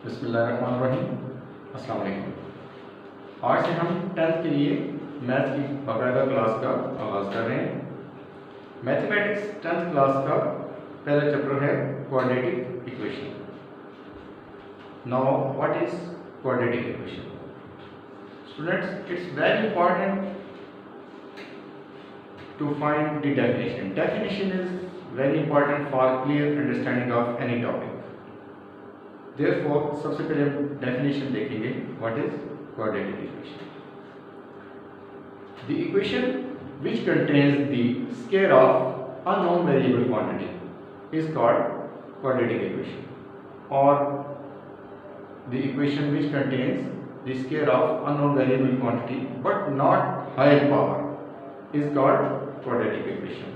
बिस्मिल्लाहिर्रहमानिर्रहीम। अस्सलाम वालेकुम। आज से हम 10th के लिए मैथ की बाकायदा क्लास का आगाज़ कर रहे हैं। मैथमेटिक्स 10th क्लास का पहला चैप्टर है quadratic equation. Now what is quadratic equation? Students, it's very important to find the definition. Definition is very important for clear understanding of any topic. Therefore, सबसे पहले हम definition देखेंगे. What is quadratic equation? The equation which contains the square of unknown variable quantity is called quadratic equation. Or the equation which contains the square of unknown variable quantity but not higher power is called quadratic equation.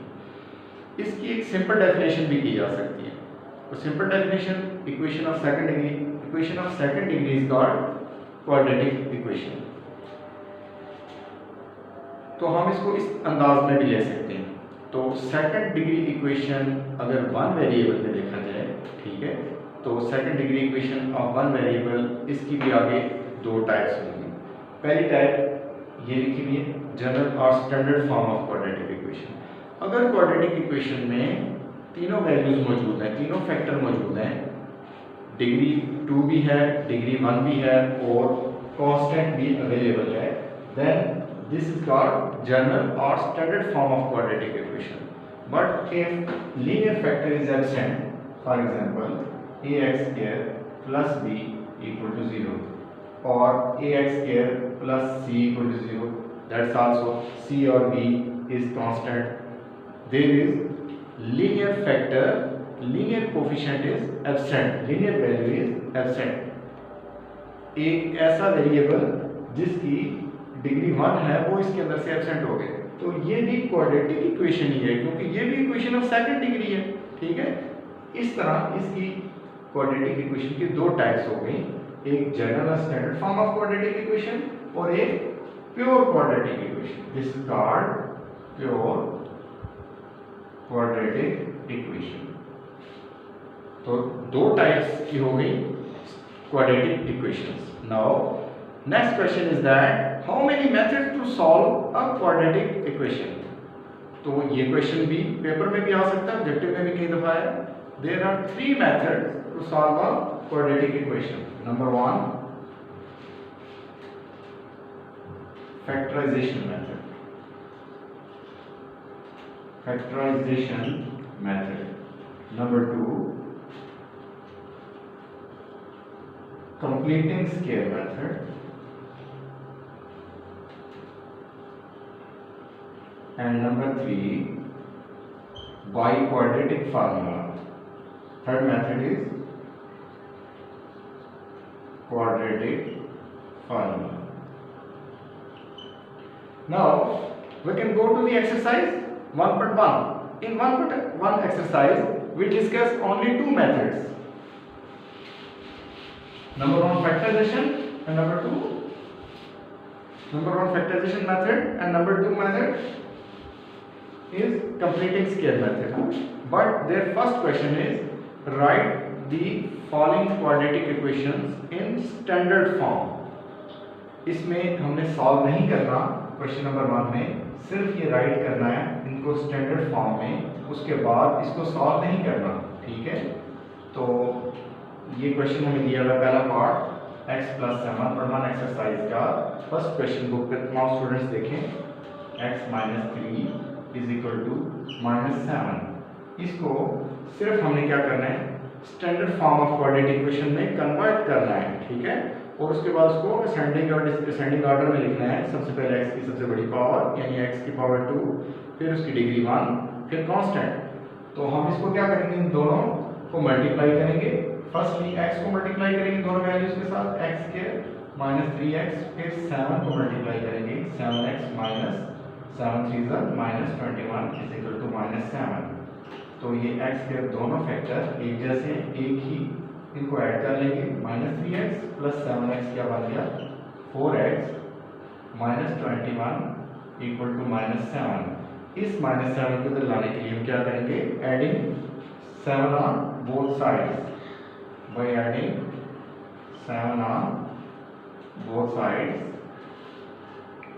इसकी एक simple definition भी की जा सकती है। तो simple definition equation of second degree is called quadratic equation. तो हम इसको इस अंदाज में भी ले सकते हैं। तो सेकंड डिग्री इक्वेशन अगर वन वेरिएबल में देखा जाए, ठीक है, तो second degree equation of one variable, इसकी भी आगे दो टाइप्स होंगी। पहली टाइप ये लिखी हुई है, जनरल और standard form of quadratic equation. अगर क्वाड्रेटिक इक्वेशन में तीनों वैल्यूज मौजूद हैं, तीनों फैक्टर मौजूद हैं, डिग्री 2 भी है, डिग्री 1 भी है और कांस्टेंट भी अवेलेबल है, then this is called general और standard form of quadratic equation. But if linear factor is absent, for example ax² plus b equal to 0 or ax² plus c equal to 0, that's also c or b is constant. There is linear factor, linear coefficient is absent, linear value is absent. एक ऐसा variable जिसकी degree 1 है वो इसके अंदर से absent हो गए, तो ये भी क्वाड्रेटिक इक्वेशन ही है, क्योंकि ये भी इक्वेशन ऑफ सेकंड डिग्री है। ठीक है, इस तरह इसकी क्वाड्रेटिक इक्वेशन की दो टाइप्स हो गई, एक general standard form of quadratic equation और एक pure quadratic equation. This is called pure quadratic equation. तो दो टाइप्स की हो गई quadratic equations. Now next question is that how many methods to solve a quadratic equation. तो ये question भी पेपर में भी आ सकता है, ऑब्जेक्टिव में भी कई दफा है। There are 3 methods to solve a quadratic equation. Number 1, factorization method. Factorization method. Number 2, completing square method. And number 3, biquadratic formula. Third method is quadratic formula. Now we can go to the exercise 1.1. In 1.1 exercise we discuss only 2 methods. Number 1 factorization and number 1 factorization method and number 2 method is completing square method. But their first question is write the following quadratic equations in standard form. इसमें हमने solve नहीं करना question number 1 में, सिर्फ ये right करना है इनको स्टैंडर्ड फॉर्म में, उसके बाद इसको सॉल्व नहीं करना। ठीक है, तो ये क्वेश्चन हमें दिया हुआ पहला पार्ट x + 7 पर 1 एक्सरसाइज का फर्स्ट क्वेश्चन बुक पे तमाम स्टूडेंट्स देखें, x - 3 = -7। इसको सिर्फ हमने क्या करना है, standard form of quadratic equation में कन्वर्ट करना है। ठीक है, और उसके बाद उसको असेंडिंग और डिसेंडिंग ऑर्डर में लिखना है। सबसे पहले x की सबसे बड़ी पावर यानी x की पावर 2, फिर उसकी डिग्री 1, फिर कांस्टेंट। तो हम इसको क्या करेंगे, इन दोनों को मल्टीप्लाई करेंगे। फर्स्टली x को मल्टीप्लाई करेंगे दोनों वैल्यूज के साथ, x² - 3x, फिर 7 को मल्टीप्लाई करेंगे, 7x - 7 3 = -21 = -7। तो ये x के दोनों फैक्टर एक जैसे, एक ही, इनको ऐड कर लेंगे। -3x + 7x क्या बन गया, 4x - 21 = -7। इस -7 को इधर लाने के लिए हम क्या करेंगे, adding 7 on both sides by adding 7 on both sides.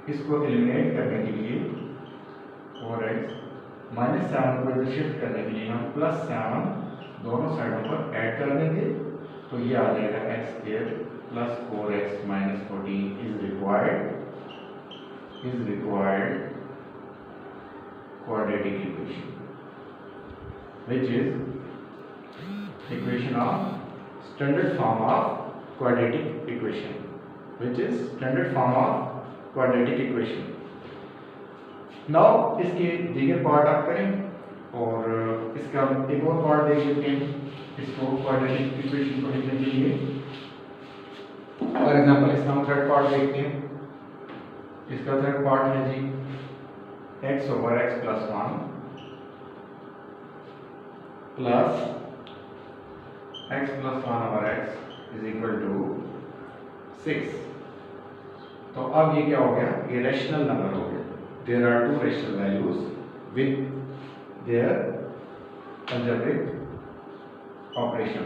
इसको एलिमिनेट करने के लिए 4x -7 को इधर शिफ्ट करने के लिए हम +7 दोनों साइडों पर ऐड कर देंगे, तो ये आ जाएगा x² + 4x - 14 is required quadratic equation, which is equation of standard form of quadratic equation, now इसके दीगर पार्ट आप करें और इसका एक और पार्ट देख लेते हैं। इसको क्वाड्रेटिक इक्वेशन को लिखने के लिए फॉर एग्जांपल इसका हम थर्ड पार्ट देखते हैं। इसका थर्ड पार्ट है जी x/x + 1 प्लस x + 1/x = 6। तो अब ये क्या हो गया, ये रैशनल नंबर हो गया। There are 2 rational values with their algebraic operation.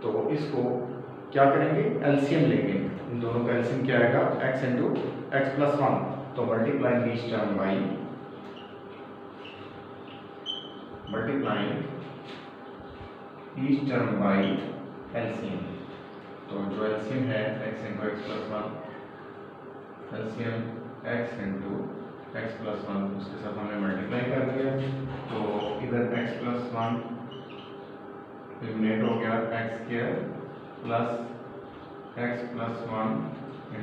तो इसको क्या करेंगे, एलसीएम लेंगे। इन दोनों का एलसीएम क्या आएगा, x × x + 1। तो multiplying each term by LCM. तो जो एलसीएम है x × x + 1, LCM x × x + 1 उसके साथ हमने मल्टीप्लाई कर दिया, तो इधर x + 1 एलिमिनेट हो गया, x² + x + 1 ×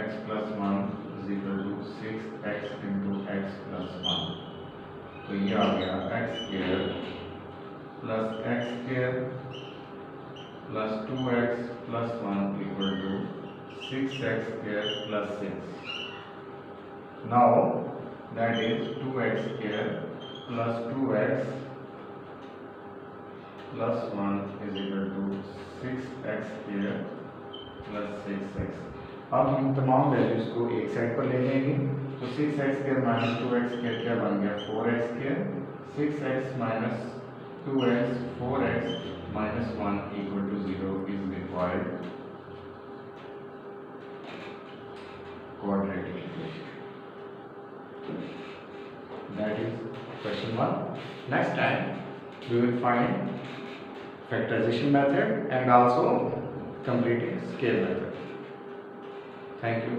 x + 1 = 6x × x + 1। तो ये आ गया x² + x² + 2x + 1 = 6x² + 6। Now that is 2x² + 2x + 1 = 6x² + 6x। अब हम तमाम वैल्यूज को एक साइड पर ले लेंगे, तो 6x² - 2x² क्या बन गया, 4x²। 6x - 2x 4x - 1 = 0 is required quadratic equation. That is question 1. Next time we will find factorization method and also completing scale method. Thank you.